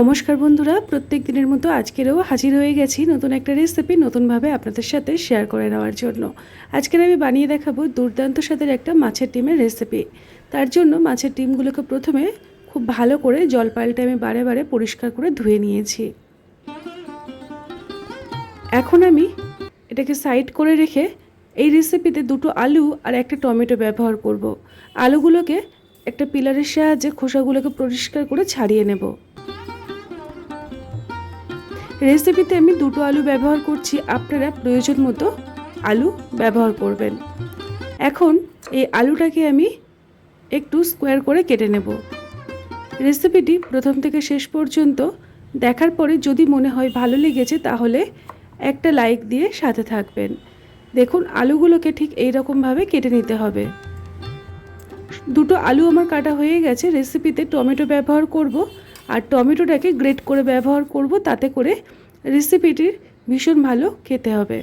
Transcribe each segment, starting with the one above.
নমস্কার বন্ধুরা, প্রত্যেক দিনের মতো আজকেরও হাজির হয়ে গেছি নতুন একটা রেসিপি নতুনভাবে আপনাদের সাথে শেয়ার করে নেওয়ার জন্য। আজকের আমি বানিয়ে দেখাবো দুর্দান্ত স্বাদের একটা মাছের ডিমের রেসিপি। তার জন্য মাছের ডিমগুলোকে প্রথমে খুব ভালো করে জল পাল্টে আমি বারে বারে পরিষ্কার করে ধুয়ে নিয়েছি। এখন আমি এটাকে সাইড করে রেখে এই রেসিপিতে দুটো আলু আর একটা টমেটো ব্যবহার করব। আলুগুলোকে একটা পিলারের সাহায্যে খোসাগুলোকে পরিষ্কার করে ছাড়িয়ে নেব। রেসিপিতে আমি দুটো আলু ব্যবহার করছি, আপনারা প্রয়োজন মতো আলু ব্যবহার করবেন। এখন এই আলুটাকে আমি একটু স্কোয়ার করে কেটে নেব। রেসিপিটি প্রথম থেকে শেষ পর্যন্ত দেখার পরে যদি মনে হয় ভালো লেগেছে তাহলে একটা লাইক দিয়ে সাথে থাকবেন। দেখুন আলুগুলোকে ঠিক এই রকমভাবে কেটে নিতে হবে। দুটো আলু আমার কাটা হয়ে গেছে। রেসিপিতে টমেটো ব্যবহার করব আর টমেটোটাকে গ্রেট করে ব্যবহার করব, তাতে করে রেসিপিটির ভীষণ ভালো খেতে হবে।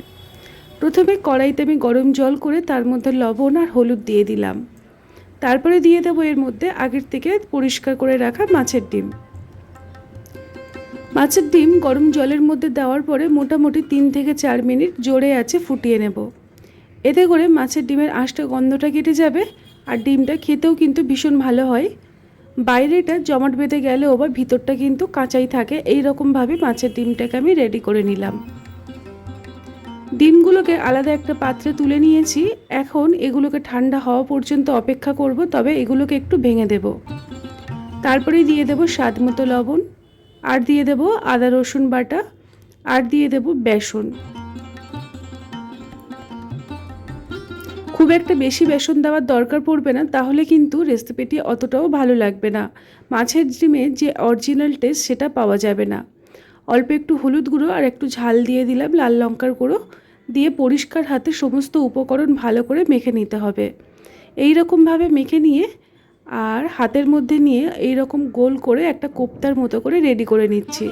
প্রথমে কড়াইতে আমি গরম জল করে তার মধ্যে লবণ আর হলুদ দিয়ে দিলাম। তারপরে দিয়ে দেবো এর মধ্যে আগের থেকে পরিষ্কার করে রাখা মাছের ডিম। মাছের ডিম গরম জলের মধ্যে দেওয়ার পরে মোটামুটি 3 থেকে 4 মিনিট জোরে আঁচে ফুটিয়ে নেব। এতে করে মাছের ডিমের আঁশটা গন্ধটা কেটে যাবে আর ডিমটা খেতেও কিন্তু ভীষণ ভালো হয়। বাইরেটা জমাট বেঁধে গেলেও বা ভিতরটা কিন্তু কাঁচাই থাকে। এই রকমভাবে মাছের ডিমটাকে আমি রেডি করে নিলাম। ডিমগুলোকে আলাদা একটা পাত্রে তুলে নিয়েছি। এখন এগুলোকে ঠান্ডা হওয়া পর্যন্ত অপেক্ষা করব, তবে এগুলোকে একটু ভেঙে দেব। তারপরে দিয়ে দেব স্বাদ মতো লবণ, আর দিয়ে দেব আদা রসুন বাটা, আর দিয়ে দেব বেসন। খুব একটা বেশি বেসন দেওয়ার দরকার পড়বে না, তাহলে কিন্তু রেসিপিটি অতটাও ভালো লাগবে না। মাছের ডিমে যে অরিজিনাল টেস্ট সেটা পাওয়া যাবে না। অল্প একটু হলুদ গুঁড়ো আর একটু ঝাল দিয়ে দিলাম, লাল লঙ্কার গুঁড়ো দিয়ে পরিষ্কার হাতে সমস্ত উপকরণ ভালো করে মেখে নিতে হবে। এই রকমভাবে মেখে নিয়ে আর হাতের মধ্যে নিয়ে এই রকম গোল করে একটা কোপ্তার মতো করে রেডি করে নিচ্ছি।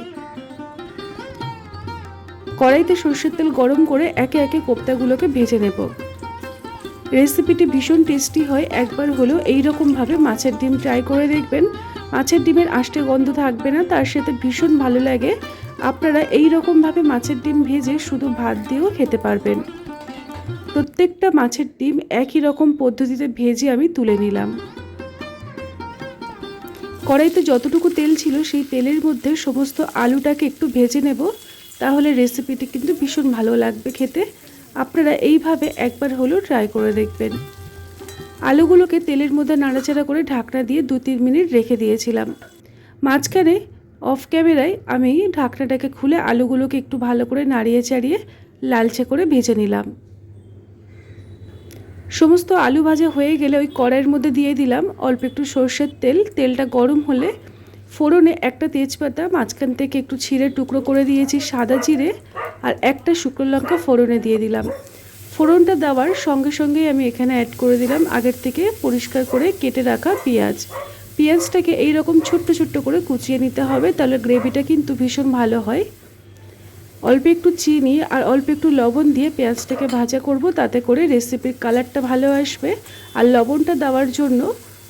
কড়াইতে সরষের তেল গরম করে একে একে কোপ্তাগুলোকে ভেজে নেব। রেসিপিটি ভীষণ টেস্টি হয়, একবার হলেও এই রকমভাবে মাছের ডিম ট্রাই করে দেখবেন। মাছের ডিমের আষ্টে গন্ধ থাকবে না, তার সাথে ভীষণ ভালো লাগে। আপনারা এই রকমভাবে মাছের ডিম ভেজে শুধু ভাত দিয়েও খেতে পারবেন। প্রত্যেকটা মাছের ডিম একই রকম পদ্ধতিতে ভেজে আমি তুলে নিলাম। কড়াইতে যতটুকু তেল ছিল সেই তেলের মধ্যে সমস্ত আলুটাকে একটু ভেজে নেব, তাহলে রেসিপিটি কিন্তু ভীষণ ভালো লাগবে খেতে। আপনারা এইভাবে একবার হলেও ট্রাই করে দেখবেন। আলুগুলোকে তেলের মধ্যে নাড়াচাড়া করে ঢাকনা দিয়ে 2-3 মিনিট রেখে দিয়েছিলাম। মাঝখানে অফ ক্যামেরায় আমি ঢাকনাটাকে খুলে আলুগুলোকে একটু ভালো করে নাড়িয়ে চাড়িয়ে লালচে করে ভেজে নিলাম। সমস্ত আলু ভাজা হয়ে গেলে ওই কড়াইয়ের মধ্যে দিয়ে দিলাম অল্প একটু সরষের তেল। তেলটা গরম হলে ফোড়নে একটা তেজপাতা মাঝখান থেকে একটু ছিঁড়ে টুকরো করে দিয়েছি, সাদা জিরে আর একটা শুকনো লঙ্কা ফোড়নে দিয়ে দিলাম। ফোড়নটা দেওয়ার সঙ্গে সঙ্গেই আমি এখানে অ্যাড করে দিলাম আগের থেকে পরিষ্কার করে কেটে রাখা পেঁয়াজ। পেঁয়াজটাকে এইরকম ছোট্ট ছোট্ট করে কুচিয়ে নিতে হবে, তাহলে গ্রেভিটা কিন্তু ভীষণ ভালো হয়। অল্প একটু চিনি আর অল্প একটু লবণ দিয়ে পেঁয়াজটাকে ভাজা করব, তাতে করে রেসিপির কালারটা ভালো আসবে। আর লবণটা দেওয়ার জন্য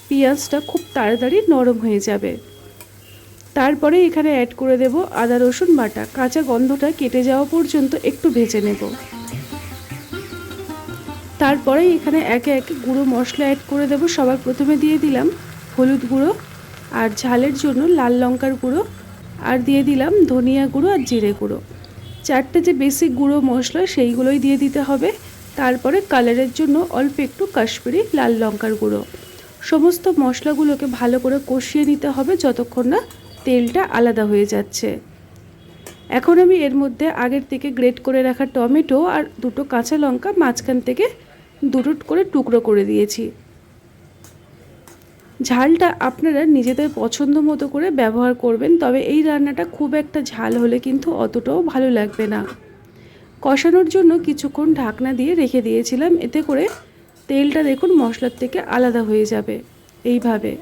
পেঁয়াজটা খুব তাড়াতাড়ি নরম হয়ে যাবে। তারপরে এখানে অ্যাড করে দেব আদা রসুন বাটা। কাঁচা গন্ধটা কেটে যাওয়া পর্যন্ত একটু ভেজে নেব। তারপরে এখানে একে একে গুঁড়ো মশলা অ্যাড করে দেব। সবার প্রথমে দিয়ে দিলাম হলুদ গুঁড়ো, আর ঝালের জন্য লাল লঙ্কার গুঁড়ো, আর দিয়ে দিলাম ধনিয়া গুঁড়ো আর জিরে গুঁড়ো। 4টে যে বেসিক গুঁড়ো মশলা সেইগুলোই দিয়ে দিতে হবে। তারপরে কালারের জন্য অল্প একটু কাশ্মীরি লাল লঙ্কার গুঁড়ো। সমস্ত মশলাগুলোকে ভালো করে কষিয়ে নিতে হবে যতক্ষণ না তেলটা আলাদা হয়ে যাচ্ছে। এখন আমি এর মধ্যে আগের থেকে গ্রেট করে রাখা টমেটো আর দুটো কাঁচা লঙ্কা মাঝখান থেকে দুটো করে টুকরো করে দিয়েছি। ঝালটা আপনারা নিজেদের পছন্দ মতো করে ব্যবহার করবেন, তবে এই রান্নাটা খুব একটা ঝাল হলে কিন্তু অতটাও ভালো লাগবে না। কষানোর জন্য কিছুক্ষণ ঢাকনা দিয়ে রেখে দিয়েছিলাম, এতে করে তেলটা দেখুন মশলার থেকে আলাদা হয়ে যাবে এইভাবে।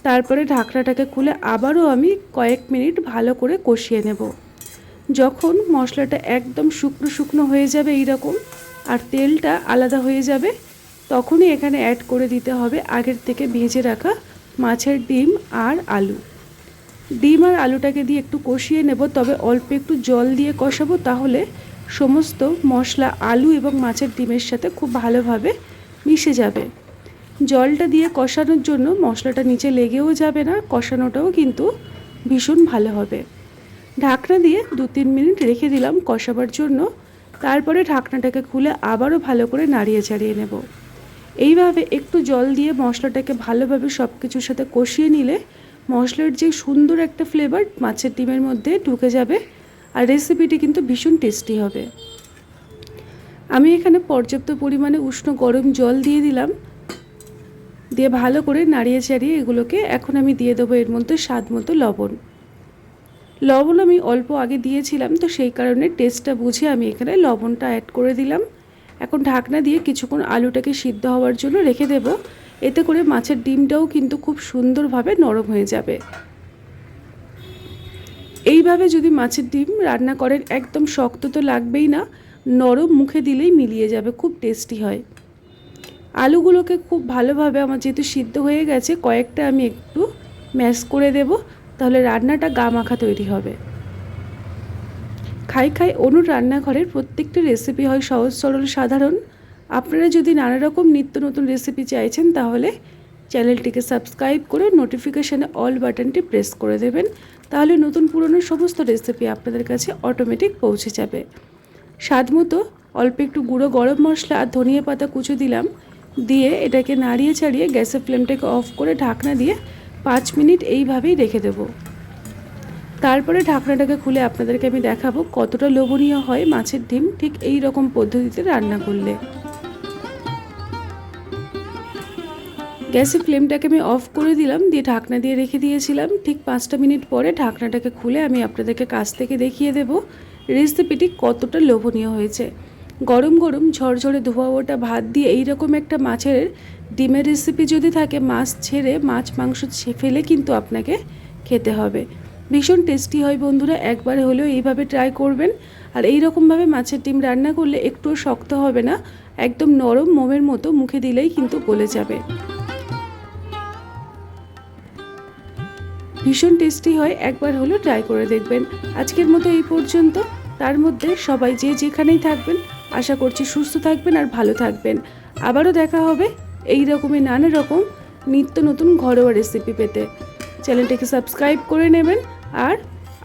তারপরে ঢাকনাটাকে খুলে আবারও আমি কয়েক মিনিট ভালো করে কষিয়ে নেব। যখন মশলাটা একদম শুকনো শুকনো হয়ে যাবে এইরকম আর তেলটা আলাদা হয়ে যাবে, তখনই এখানে অ্যাড করে দিতে হবে আগের থেকে ভেজে রাখা মাছের ডিম আর আলু। ডিম আর আলুটাকে দিয়ে একটু কষিয়ে নেব, তবে অল্প একটু জল দিয়ে কষাবো, তাহলে সমস্ত মশলা আলু এবং মাছের ডিমের সাথে খুব ভালোভাবে মিশে যাবে। জলটা দিয়ে কষানোর জন্য মশলাটা নিচে লেগেও যাবে না, কষানোটাও কিন্তু ভীষণ ভালো হবে। ঢাকনা দিয়ে 2-3 মিনিট রেখে দিলাম কষাবার জন্য। তারপরে ঢাকনাটাকে খুলে আবারও ভালো করে নাড়িয়ে চাড়িয়ে নেব। এইভাবে একটু জল দিয়ে মশলাটাকে ভালোভাবে সব কিছুর সাথে কষিয়ে নিলে মশলার যে সুন্দর একটা ফ্লেভার মাছের ডিমের মধ্যে ঢুকে যাবে, আর রেসিপিটি কিন্তু ভীষণ টেস্টি হবে। আমি এখানে পর্যাপ্ত পরিমাণে উষ্ণ গরম জল দিয়ে দিলাম, দিয়ে ভালো করে নাড়িয়ে চাড়িয়ে এগুলোকে এখন আমি দিয়ে দেবো এর মধ্যে স্বাদ মতো লবণ। লবণ আমি অল্প আগে দিয়েছিলাম, তো সেই কারণে টেস্টটা বুঝে আমি এখানে লবণটা অ্যাড করে দিলাম। এখন ঢাকনা দিয়ে কিছুক্ষণ আলুটাকে সিদ্ধ হওয়ার জন্য রেখে দেব, এতে করে মাছের ডিমটাও কিন্তু খুব সুন্দরভাবে নরম হয়ে যাবে। এইভাবে যদি মাছের ডিম রান্না করেন একদম শক্ত তো লাগবেই না, নরম মুখে দিলেই মিলিয়ে যাবে, খুব টেস্টি হয়। আলুগুলোকে খুব ভালোভাবে আমার যেহেতু সিদ্ধ হয়ে গেছে, কয়েকটা আমি একটু ম্যাশ করে দেব, তাহলে রান্নাটা গা মাখা তৈরি হবে। খাই খাই অনুর রান্নাঘরের প্রত্যেকটি রেসিপি হয় সহজ সরল সাধারণ। আপনারা যদি নানা রকম নিত্য নতুন রেসিপি চাইছেন, তাহলে চ্যানেলটিকে সাবস্ক্রাইব করে নোটিফিকেশানে অল বাটনটি প্রেস করে দেবেন, তাহলে নতুন পুরনো সমস্ত রেসিপি আপনাদের কাছে অটোমেটিক পৌঁছে যাবে। স্বাদ মতো অল্প একটু গুঁড়ো গরম মশলা আর ধনিয়া পাতা কুচো দিলাম, দিয়ে এটাকে নাড়িয়ে ছাড়িয়ে গ্যাসের ফ্লেমটাকে অফ করে ঢাকনা দিয়ে 5 মিনিট এইভাবেই রেখে দেবো। তারপরে ঢাকনাটাকে খুলে আপনাদেরকে আমি দেখাবো কতটা লোভনীয় হয় মাছের ডিম ঠিক এই রকম পদ্ধতিতে রান্না করলে। গ্যাসের ফ্লেমটাকে আমি অফ করে দিলাম, দিয়ে ঢাকনা দিয়ে রেখে দিয়েছিলাম। ঠিক 5টা মিনিট পরে ঢাকনাটাকে খুলে আমি আপনাদেরকে কাছ থেকে দেখিয়ে দেব রেসিপিটি কতটা লোভনীয় হয়েছে। গরম গরম ঝরঝরে ধোয়া ওটা ভাত দিয়ে এই রকম একটা মাছের ডিমের রেসিপি যদি থাকে, মাছ ছেড়ে মাছ মাংস ফেলে কিন্তু আপনাকে খেতে হবে। ভীষণ টেস্টি হয় বন্ধুরা, একবার হলেও এইভাবে ট্রাই করবেন। আর এই রকমভাবে মাছের ডিম রান্না করলে একটুও শক্ত হবে না, একদম নরম মোমের মতো, মুখে দিলেই কিন্তু গলে যাবে। ভীষণ টেস্টি হয়, একবার হলেও ট্রাই করে দেখবেন। আজকের মতো এই পর্যন্ত। তার মধ্যে সবাই যে যেখানেই থাকবেন আশা করছি সুস্থ থাকবেন আর ভালো থাকবেন। আবারও দেখা হবে এই রকমই নানা রকম নিত্য নতুন ঘরোয়া রেসিপি পেতে। চ্যানেলটাকে সাবস্ক্রাইব করে নেবেন, আর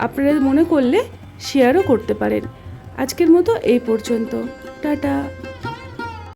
আপনারা মনে করলে শেয়ারও করতে পারেন। আজকের মতো এই পর্যন্ত, টাটা।